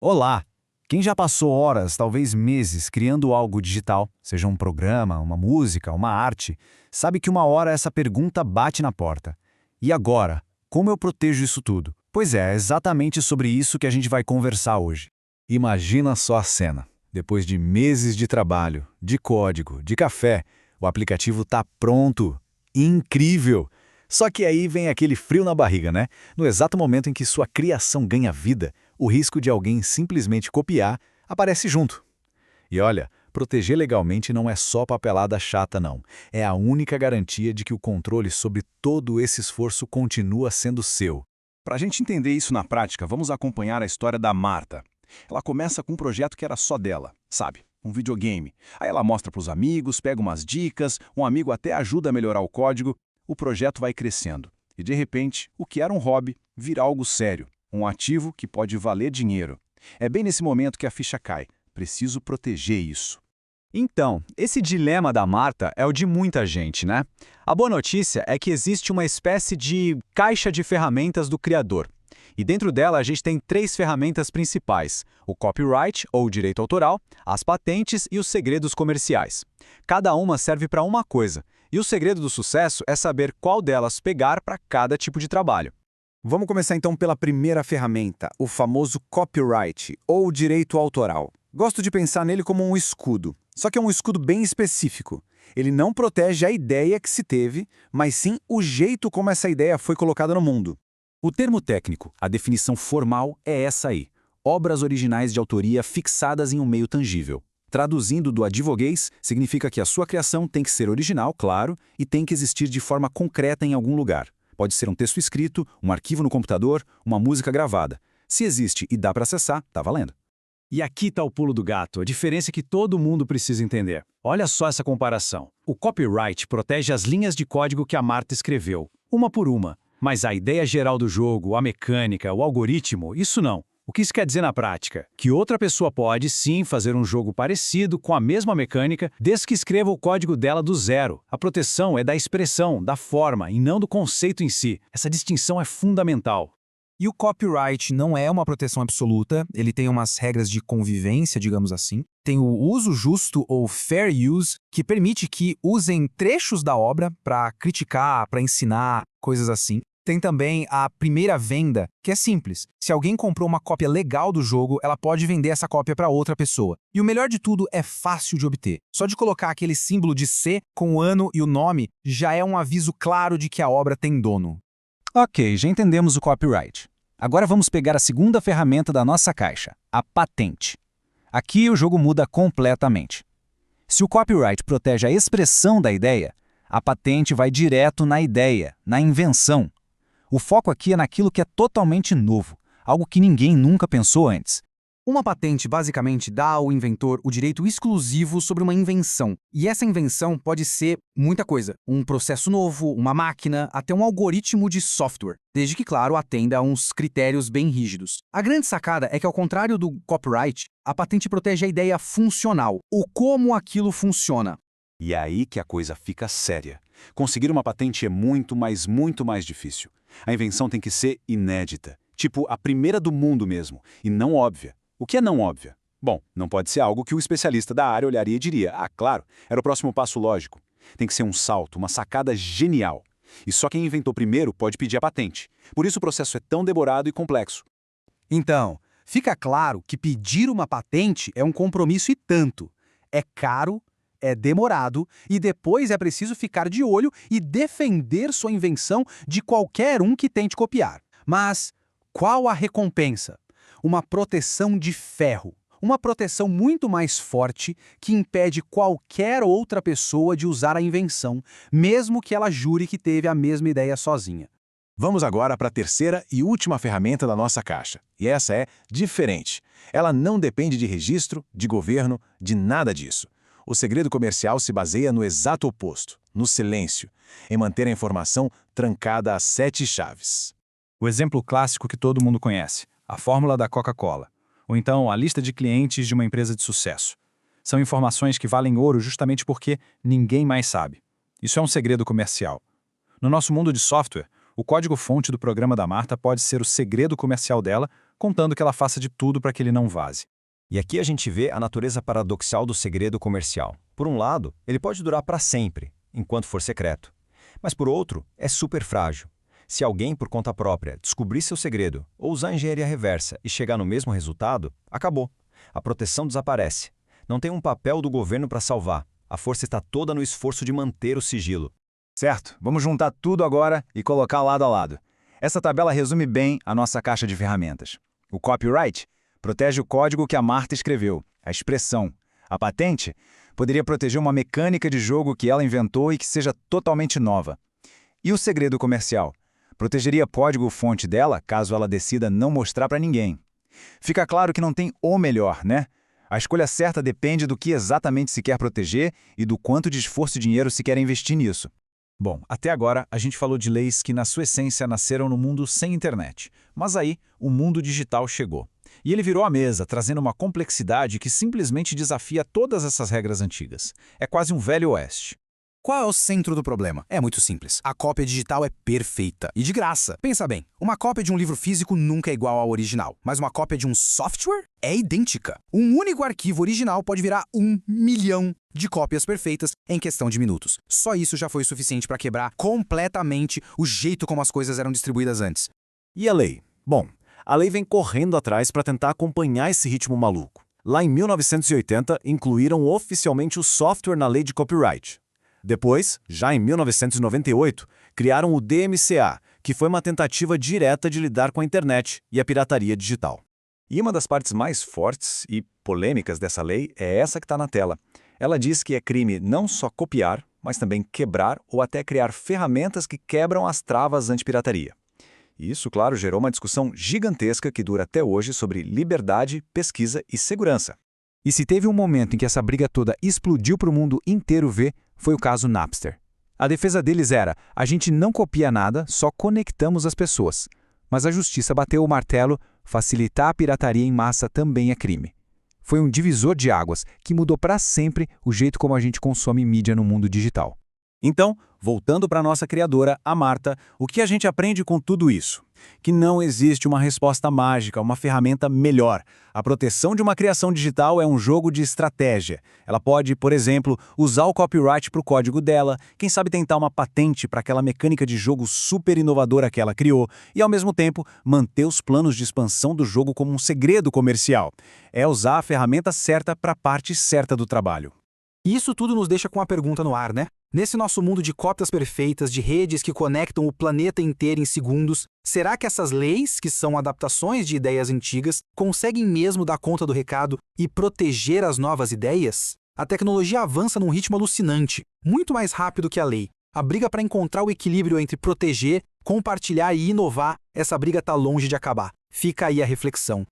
Olá! Quem já passou horas, talvez meses, criando algo digital, seja um programa, uma música, uma arte, sabe que uma hora essa pergunta bate na porta. E agora? Como eu protejo isso tudo? Pois é exatamente sobre isso que a gente vai conversar hoje. Imagina só a cena. Depois de meses de trabalho, de código, de café, o aplicativo está pronto. Incrível! Só que aí vem aquele frio na barriga, né? No exato momento em que sua criação ganha vida, o risco de alguém simplesmente copiar aparece junto. E olha, proteger legalmente não é só papelada chata, não. É a única garantia de que o controle sobre todo esse esforço continua sendo seu. Para a gente entender isso na prática, vamos acompanhar a história da Marta. Ela começa com um projeto que era só dela, sabe? Um videogame. Aí ela mostra para os amigos, pega umas dicas, um amigo até ajuda a melhorar o código. O projeto vai crescendo. E de repente, o que era um hobby vira algo sério, um ativo que pode valer dinheiro. É bem nesse momento que a ficha cai. Preciso proteger isso. Então, esse dilema da Marta é o de muita gente, né? A boa notícia é que existe uma espécie de caixa de ferramentas do criador. E dentro dela a gente tem três ferramentas principais: o copyright, ou direito autoral, as patentes e os segredos comerciais. Cada uma serve para uma coisa, e o segredo do sucesso é saber qual delas pegar para cada tipo de trabalho. Vamos começar então pela primeira ferramenta, o famoso copyright, ou direito autoral. Gosto de pensar nele como um escudo, só que é um escudo bem específico. Ele não protege a ideia que se teve, mas sim o jeito como essa ideia foi colocada no mundo. O termo técnico, a definição formal, é essa aí: obras originais de autoria fixadas em um meio tangível. Traduzindo do advoguês, significa que a sua criação tem que ser original, claro, e tem que existir de forma concreta em algum lugar. Pode ser um texto escrito, um arquivo no computador, uma música gravada. Se existe e dá para acessar, tá valendo. E aqui está o pulo do gato, a diferença que todo mundo precisa entender. Olha só essa comparação. O copyright protege as linhas de código que a Marta escreveu, uma por uma. Mas a ideia geral do jogo, a mecânica, o algoritmo, isso não. O que isso quer dizer na prática? Que outra pessoa pode, sim, fazer um jogo parecido, com a mesma mecânica, desde que escreva o código dela do zero. A proteção é da expressão, da forma, e não do conceito em si. Essa distinção é fundamental. E o copyright não é uma proteção absoluta, ele tem umas regras de convivência, digamos assim. Tem o uso justo ou fair use, que permite que usem trechos da obra para criticar, para ensinar, coisas assim. Tem também a primeira venda, que é simples. Se alguém comprou uma cópia legal do jogo, ela pode vender essa cópia para outra pessoa. E o melhor de tudo é fácil de obter. Só de colocar aquele símbolo de C com o ano e o nome já é um aviso claro de que a obra tem dono. Ok, já entendemos o copyright. Agora vamos pegar a segunda ferramenta da nossa caixa, a patente. Aqui o jogo muda completamente. Se o copyright protege a expressão da ideia, a patente vai direto na ideia, na invenção. O foco aqui é naquilo que é totalmente novo, algo que ninguém nunca pensou antes. Uma patente basicamente dá ao inventor o direito exclusivo sobre uma invenção. E essa invenção pode ser muita coisa. Um processo novo, uma máquina, até um algoritmo de software. Desde que, claro, atenda a uns critérios bem rígidos. A grande sacada é que, ao contrário do copyright, a patente protege a ideia funcional, o como aquilo funciona. E é aí que a coisa fica séria. Conseguir uma patente é muito mais difícil. A invenção tem que ser inédita, tipo a primeira do mundo mesmo, e não óbvia. O que é não óbvia? Bom, não pode ser algo que o especialista da área olharia e diria: ah, claro, era o próximo passo lógico. Tem que ser um salto, uma sacada genial. E só quem inventou primeiro pode pedir a patente. Por isso o processo é tão demorado e complexo. Então, fica claro que pedir uma patente é um compromisso e tanto. É caro, é demorado e depois é preciso ficar de olho e defender sua invenção de qualquer um que tente copiar. Mas qual a recompensa? Uma proteção de ferro. Uma proteção muito mais forte que impede qualquer outra pessoa de usar a invenção, mesmo que ela jure que teve a mesma ideia sozinha. Vamos agora para a terceira e última ferramenta da nossa caixa. E essa é diferente. Ela não depende de registro, de governo, de nada disso. O segredo comercial se baseia no exato oposto, no silêncio, em manter a informação trancada a 7 chaves. O exemplo clássico que todo mundo conhece: a fórmula da Coca-Cola, ou então a lista de clientes de uma empresa de sucesso. São informações que valem ouro justamente porque ninguém mais sabe. Isso é um segredo comercial. No nosso mundo de software, o código-fonte do programa da Marta pode ser o segredo comercial dela contando que ela faça de tudo para que ele não vaze. E aqui a gente vê a natureza paradoxal do segredo comercial. Por um lado, ele pode durar para sempre, enquanto for secreto. Mas por outro, é super frágil. Se alguém, por conta própria, descobrir seu segredo ou usar engenharia reversa e chegar no mesmo resultado, acabou. A proteção desaparece. Não tem um papel do governo para salvar. A força está toda no esforço de manter o sigilo. Certo, vamos juntar tudo agora e colocar lado a lado. Essa tabela resume bem a nossa caixa de ferramentas. O copyright protege o código que a Marta escreveu, a expressão. A patente poderia proteger uma mecânica de jogo que ela inventou e que seja totalmente nova. E o segredo comercial? Protegeria o código-fonte dela caso ela decida não mostrar para ninguém. Fica claro que não tem o melhor, né? A escolha certa depende do que exatamente se quer proteger e do quanto de esforço e dinheiro se quer investir nisso. Bom, até agora a gente falou de leis que na sua essência nasceram no mundo sem internet. Mas aí o mundo digital chegou. E ele virou a mesa, trazendo uma complexidade que simplesmente desafia todas essas regras antigas. É quase um velho oeste. Qual é o centro do problema? É muito simples. A cópia digital é perfeita e de graça. Pensa bem, uma cópia de um livro físico nunca é igual ao original, mas uma cópia de um software é idêntica. Um único arquivo original pode virar 1 milhão de cópias perfeitas em questão de minutos. Só isso já foi suficiente para quebrar completamente o jeito como as coisas eram distribuídas antes. E a lei? Bom, a lei vem correndo atrás para tentar acompanhar esse ritmo maluco. Lá em 1980, incluíram oficialmente o software na lei de copyright. Depois, já em 1998, criaram o DMCA, que foi uma tentativa direta de lidar com a internet e a pirataria digital. E uma das partes mais fortes e polêmicas dessa lei é essa que está na tela. Ela diz que é crime não só copiar, mas também quebrar ou até criar ferramentas que quebram as travas anti-pirataria. E isso, claro, gerou uma discussão gigantesca que dura até hoje sobre liberdade, pesquisa e segurança. E se teve um momento em que essa briga toda explodiu para o mundo inteiro ver, foi o caso Napster. A defesa deles era: a gente não copia nada, só conectamos as pessoas. Mas a justiça bateu o martelo: facilitar a pirataria em massa também é crime. Foi um divisor de águas que mudou para sempre o jeito como a gente consome mídia no mundo digital. Então, voltando para a nossa criadora, a Marta, o que a gente aprende com tudo isso? Que não existe uma resposta mágica, uma ferramenta melhor. A proteção de uma criação digital é um jogo de estratégia. Ela pode, por exemplo, usar o copyright para o código dela, quem sabe tentar uma patente para aquela mecânica de jogo super inovadora que ela criou e, ao mesmo tempo, manter os planos de expansão do jogo como um segredo comercial. É usar a ferramenta certa para a parte certa do trabalho. E isso tudo nos deixa com a pergunta no ar, né? Nesse nosso mundo de cópias perfeitas, de redes que conectam o planeta inteiro em segundos, será que essas leis, que são adaptações de ideias antigas, conseguem mesmo dar conta do recado e proteger as novas ideias? A tecnologia avança num ritmo alucinante, muito mais rápido que a lei. A briga para encontrar o equilíbrio entre proteger, compartilhar e inovar, essa briga está longe de acabar. Fica aí a reflexão.